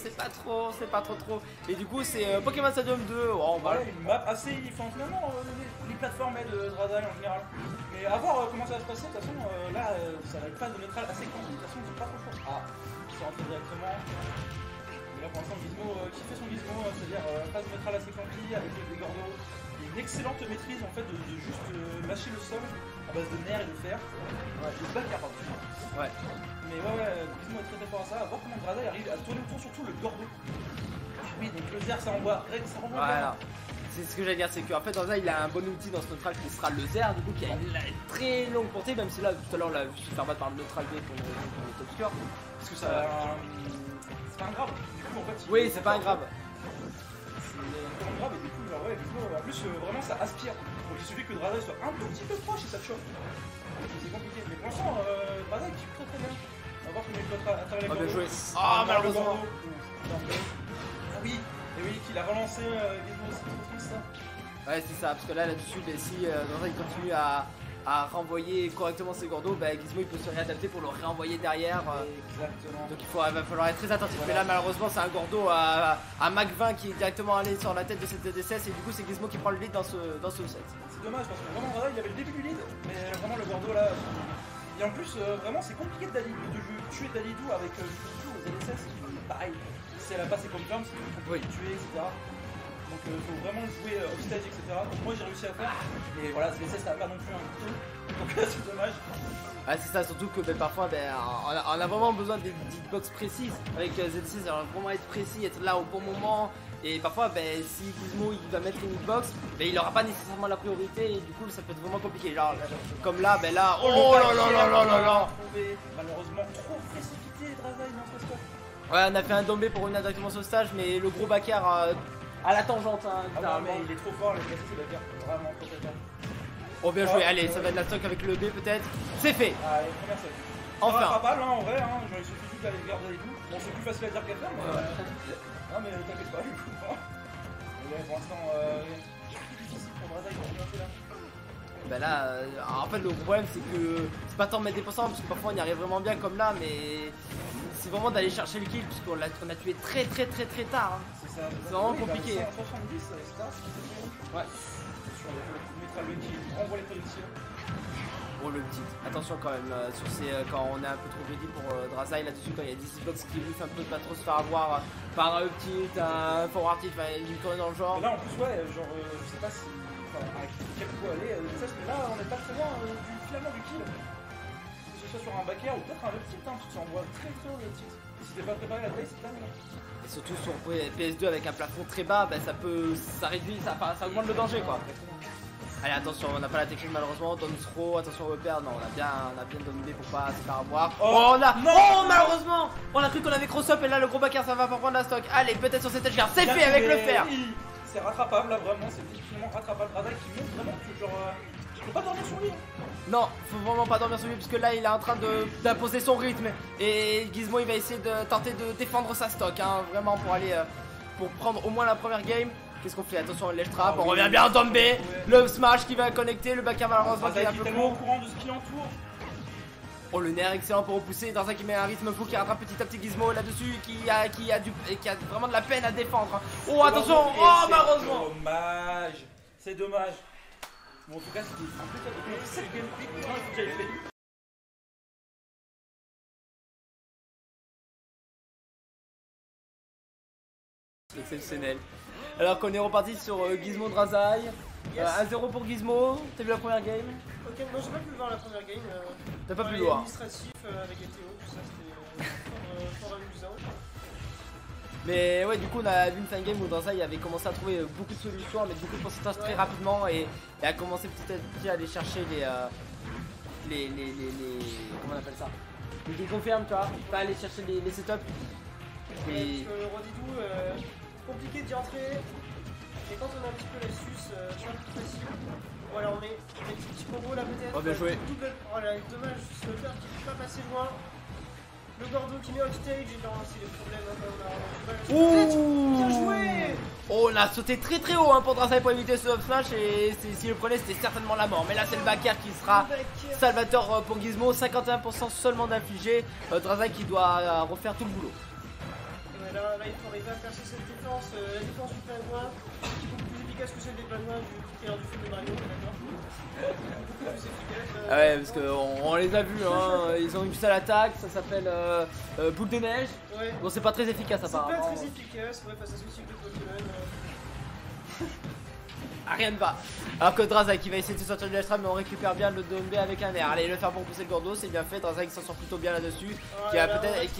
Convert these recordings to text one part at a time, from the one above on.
c'est pas trop. Et du coup, c'est Pokémon Stadium 2. Oh, voilà, une map assez. Enfin, finalement, les plateformes de Drasail en général. Mais à voir comment ça va se passer. De toute façon, là, ça va être phase de neutral assez courte. De toute façon, c'est pas trop chaud. Ah, c'est rentré directement. Là, pour l'instant, Gizmo qui fait son Gizmo, c'est-à-dire phase neutrale assez campy avec des gordos. Une excellente maîtrise en fait de juste mâcher le sol à base de nerfs et de fer. Ouais, de bac capable. Ouais. Mais ouais, Gizmo est très fort à ça. À voir comment Drasail arrive à tourner autour, surtout le gordo. Oui, donc le Zer ça renvoie. Voilà. C'est ce que j'allais dire, c'est qu'en fait Drasail il a un bon outil dans ce neutral qui sera le Zer, du coup qui a une très longue portée, même si là tout à l'heure on l'a vu se faire battre par le neutral B pour le top score. Parce que ça. C'est pas un grave. Du coup en fait. Oui, c'est pas un grave. C'est un grave et du coup genre ouais, Gizmo, en plus vraiment ça aspire. Donc il suffit que Drasail soit un tout petit peu proche et ça te choque. C'est compliqué. Mais pour l'instant, Drasail il joue très bien. On va voir comment il peut atteindre les bien joué. Ah malheureusement. Ah oui, et oui, qu'il a relancé Gizmo, c'est trop triste ça. Ouais, c'est ça, parce que là-dessus, si Drasail continue à renvoyer correctement ses gordos, Gizmo il peut se réadapter pour le réenvoyer derrière. Exactement. Donc il va falloir être très attentif. Voilà. Mais là, malheureusement, c'est un gordo à Mach 20 qui est directement allé sur la tête de cette DDSS et du coup, c'est Gizmo qui prend le lead dans ce set. C'est dommage parce que vraiment, Drasail il avait le début du lead, mais vraiment le gordo là. Et en plus, vraiment, c'est compliqué de tuer Dalidou avec aux DDSS. Pareil. Si elle a pas ses confirms, c'est compliqué de tuer, etc. Donc il faut vraiment jouer offstage, etc. Donc moi j'ai réussi à faire. Mais voilà, ZSS n'a pas non plus un couteau. Donc c'est dommage. Ouais, c'est ça, surtout que parfois on a vraiment besoin des hitbox précises. Avec ZSS, alors vraiment être précis, être là au bon moment. Et parfois, si Gizmo il va mettre une hitbox, il aura pas nécessairement la priorité et du coup ça peut être vraiment compliqué. Genre, comme là, oh là là. Malheureusement trop précipité Drasail dans ce stop. Ouais, on a fait un dombé pour une directement sur stage, mais le gros backer à la tangente. Hein, ah mais il est trop fort, les classiques, il va faire vraiment trop fort. Oh bien joué, allez, ça va être la stock avec le B peut-être. C'est fait. Allez, première set. Enfin. Pas mal en vrai, genre il suffit juste d'aller garder et tout. Bon, c'est plus facile à dire qu'à faire, mais. Non, mais t'inquiète pas, du coup. Ouais, pour l'instant, c'est difficile pour Drasail de remonter là. En fait, le problème c'est que c'est pas tant de mettre des pourcents parce que parfois on y arrive vraiment bien comme là, mais c'est vraiment d'aller chercher le kill puisqu'on a tué très tard. Hein. C'est ça, c'est vraiment compliqué. 170, Star, c'est ouais. Sur le métral qui renvoie les projectiles. Oh le petit, attention quand même sur ces quand on est un peu trop greedy pour Drasail là-dessus, quand il y a des hitbox qui bouffent un peu de pas trop se faire avoir par un petit, un forward tilt, une tournée dans le genre. Et là en plus genre je sais pas si avec quel coup aller, mais là on n'est pas très loin finalement du kill. Que ce soit sur un backer ou peut-être un red tilt, parce que ça envoie très haut le tilt. Et si t'es pas préparé à la taille, c'est terminé. Et surtout sur PS2 avec un plafond très bas, ça réduit, ça augmente le danger quoi. Allez attention, on n'a pas la technique malheureusement, donne throw, attention au repère, non on a bien donné pour pas se faire avoir. Oh malheureusement on a cru qu'on avait cross up et là le gros backer ça va pas prendre la stock. Allez peut-être sur cette edgeguard, c'est fait avec le fer. C'est rattrapable là vraiment, c'est difficilement rattrapable. Drasail qui montre vraiment que genre faut pas dormir sur lui. Non, faut vraiment pas dormir sur lui parce que là il est en train d'imposer son rythme et Gizmo il va essayer de tenter de défendre sa stock vraiment pour aller pour prendre au moins la première game. Qu'est-ce qu'on fait? Attention ledge trap, on revient bien en tombé. Le smash qui va connecter, le backer malheureusement qui est un peu tellement au courant de ce qui l'entoure. Oh le nerf excellent pour repousser, Drasail qui met un rythme fou qui rattrape petit à petit Gizmo là-dessus qui a vraiment de la peine à défendre. Oh attention, oh malheureusement. C'est dommage. Bon en tout cas c'était un peu compliqué, c'est le gameplay, mais non il faut que j'aille le faire. Exceptionnel. Alors qu'on est reparti sur Gizmo Drasail. 1-0 pour Gizmo. T'as vu la première game? Ok, moi j'ai pas pu voir la première game. T'as pas pu le voir? Administratif avec les Théo, tout ça c'était fort amusant. Mais ouais, du coup on a vu une fin game où Drasail avait commencé à trouver beaucoup de solutions, à mettre beaucoup de pourcentage très rapidement et a commencé petit à petit à aller chercher les comment on appelle ça? Les confirmes, tu vois, pas aller chercher les setups. Et parce que Rodidou, compliqué d'y entrer. Et quand on a un petit peu l'astuce, c'est un peu plus facile. Voilà, on met des petits combos là peut-être. Oh bien joué. Oh là, dommage, juste le faire qui ne peut pas passer loin. Le Gordo qui met off stage et là aussi les problèmes quand on a bien joué. Oh on a sauté très haut pour Drasail pour éviter ce up smash et s'il le prenait c'était certainement la mort. Mais là c'est le backer qui sera salvateur pour Gizmo, 51% seulement d'infligé. Drasail qui doit refaire tout le boulot. Ouais, Là, il faut arriver à percer cette défense. La défense du pingouin, beaucoup plus efficace que celle des pingouins du trailer du film de Mario, d'accord. Beaucoup plus efficace. Ah ouais, parce qu'on les a vus, hein. Ils ont une seule attaque, ça s'appelle boule de neige. Ouais. Bon, c'est pas très efficace C'est pas apparemment. très efficace, ouais, face à ce type de Pokémon. Ah, rien ne va. Alors que Drazak qui va essayer de se sortir du Lestram, mais on récupère bien le Dombe avec un air. Allez, le faire pour pousser le Gordo, c'est bien fait. Drazak s'en sort plutôt bien là-dessus. Qui va peut-être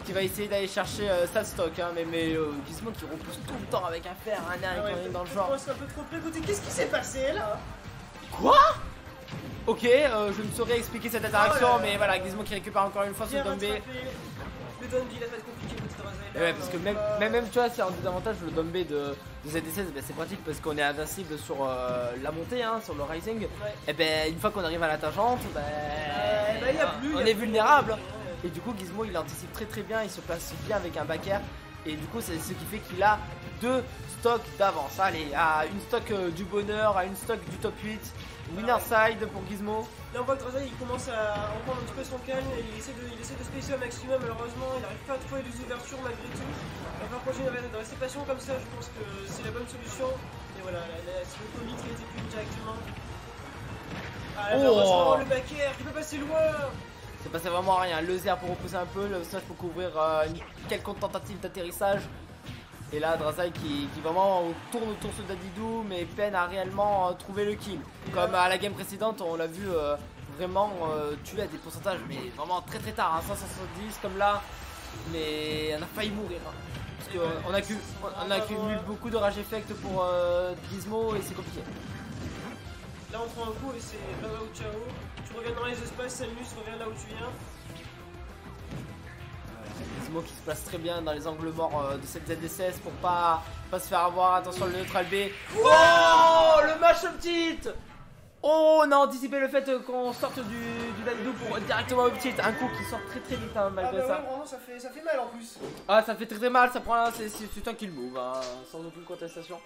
qui va essayer d'aller chercher Sadstock, hein, mais Gizmo qui repousse tout le temps avec un fer, un air, Ah ouais, dans le genre. c'est un peu trop près. Écoutez, qu'est-ce qui s'est passé là? Quoi? Ok, je ne saurais expliquer cette interaction, Oh là là. mais voilà, Gizmo qui récupère encore une fois ce Bien Dombe. rattrapé. Le Dombe, il va être compliqué contre Drazak. Ouais, parce que même tu vois, c'est un désavantage le Dombe de ZD16, ben, c'est pratique parce qu'on est invincible sur la montée, hein, sur le Rising. Ouais. Et ben une fois qu'on arrive à la tangente, ben, y a plus, on y a est plus. vulnérable. Et du coup Gizmo il anticipe très bien, il se place bien avec un back air. Et du coup c'est ce qui fait qu'il a 2 stocks d'avance. Allez, à une stock du bonheur, à une stock du top 8. Winner side pour Gizmo. Là on voit que Drazak il commence à reprendre un petit peu son calme, il essaie de spacer au maximum, malheureusement il n'arrive pas à trouver des ouvertures malgré tout. Il va falloir continuer de rester patient comme ça, je pense que c'est la bonne solution. Et voilà, c'est le commit qui a été puni directement. Ah là, malheureusement le back air, il peut passer loin. C'est passé vraiment à rien. Le Zer pour repousser un peu, le Slash pour couvrir une quelconque tentative d'atterrissage. Et là, Drazak qui vraiment tourne autour de Dadidou, mais peine à réellement trouver le kill. Comme à la game précédente, on l'a vu vraiment tuer à des pourcentages, mais vraiment très tard, hein, 570 comme là. Mais on a failli mourir. Hein, parce qu'on a accumulé beaucoup de rage effect pour Gizmo et c'est compliqué. Là on prend un coup et c'est Blowout Ciao. Tu reviens dans les espaces, Samus, reviens là où tu viens. Gizmo qui se place très bien dans les angles morts de cette ZD16 pour pas se faire avoir. Attention le neutral B. Oh le match-up tilt. Oh on a anticipé le fait qu'on sorte du Dadidou pour directement au tilt. Un coup qui sort très vite hein, malgré bah ça. ouais, vraiment ça fait mal en plus. Ah ça fait très mal, ça prend c'est un kill move hein, sans aucune contestation.